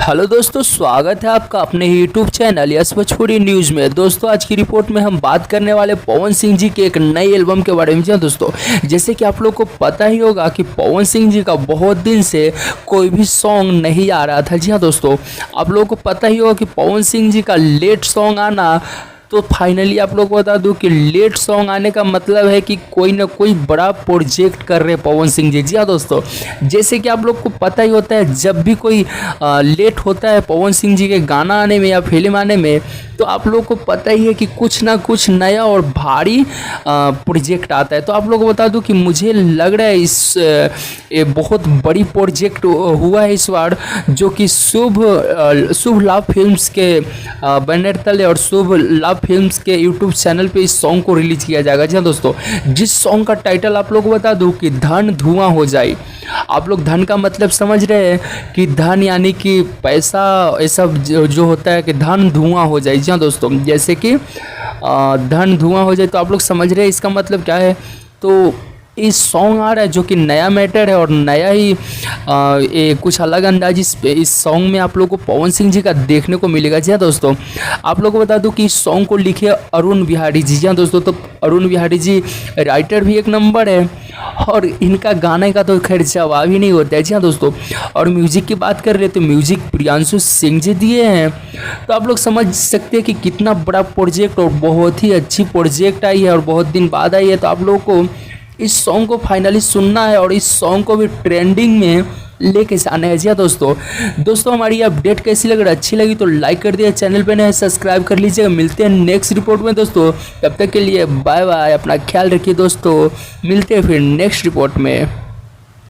Hello दोस्तों, स्वागत है आपका अपने YouTube channel yes Bhojpuri news में। दोस्तों आज की रिपोर्ट में हम बात करने वाले पवन सिंह जी के एक नई एल्बम के बारे में। जी दोस्तों, जैसे कि आप लोग को पता ही होगा कि पवन सिंह जी का बहुत दिन से कोई भी सॉन्ग नहीं आ रहा था। जी हाँ दोस्तों, आप लोगों को पता ही होगा कि पवन सिंह जी का लेट सॉन्ग आना, तो फाइनली आप लोग को बता दूं कि लेट सॉन्ग आने का मतलब है कि कोई ना कोई बड़ा प्रोजेक्ट कर रहे पवन सिंह जी। जी हाँ दोस्तों, जैसे कि आप लोग को पता ही होता है जब भी कोई लेट होता है पवन सिंह जी के गाना आने में या फिल्म आने में, तो आप लोग को पता ही है कि कुछ ना कुछ नया और भारी प्रोजेक्ट आता है। तो आप लोग को बता दूं कि मुझे लग रहा है ये बहुत बड़ी प्रोजेक्ट हुआ है इस बार, जो कि शुभ लाभ फिल्म्स के बैनर तले और शुभ लाभ फिल्म्स के यूट्यूब चैनल पे इस सॉन्ग को रिलीज किया जाएगा। जी हाँ दोस्तों, जिस सॉन्ग का टाइटल आप लोग को बता दूं कि धन धुआं हो जाए। आप लोग धन का मतलब समझ रहे हैं कि धन यानी कि पैसा, ऐसा जो होता है कि धन धुआं हो जाए। जी हाँ दोस्तों, जैसे कि धन धुआं हो जाए, तो आप लोग समझ रहे हैं इसका मतलब क्या है। तो इस सॉन्ग आ रहा है जो कि नया मैटर है और नया ही ये कुछ अलग अंदाज इस सॉन्ग में आप लोगों को पवन सिंह जी का देखने को मिलेगा। जी हाँ दोस्तों, आप लोगों को बता दूं कि इस सॉन्ग को लिखे अरुण बिहारी जी। जी हाँ दोस्तों, तो अरुण बिहारी जी राइटर भी एक नंबर है और इनका गाने का तो खैर जवाब ही नहीं होता है। जी हाँ दोस्तों, और म्यूजिक की बात कर रहे तो म्यूजिक प्रियांशु सिंह जी दिए हैं। तो आप लोग समझ सकते हैं कि कितना बड़ा प्रोजेक्ट और बहुत ही अच्छी प्रोजेक्ट आई है और बहुत दिन बाद आई है। तो आप लोगों को इस सॉन्ग को फाइनली सुनना है और इस सॉन्ग को भी ट्रेंडिंग में लेके आना है। जी हाँ दोस्तों, हमारी अपडेट कैसी लग रही है, अच्छी लगी तो लाइक कर दिया, चैनल पे नए सब्सक्राइब कर लीजिएगा। मिलते हैं नेक्स्ट रिपोर्ट में दोस्तों, तब तक के लिए बाय बाय, अपना ख्याल रखिए दोस्तों, मिलते हैं फिर नेक्स्ट रिपोर्ट में।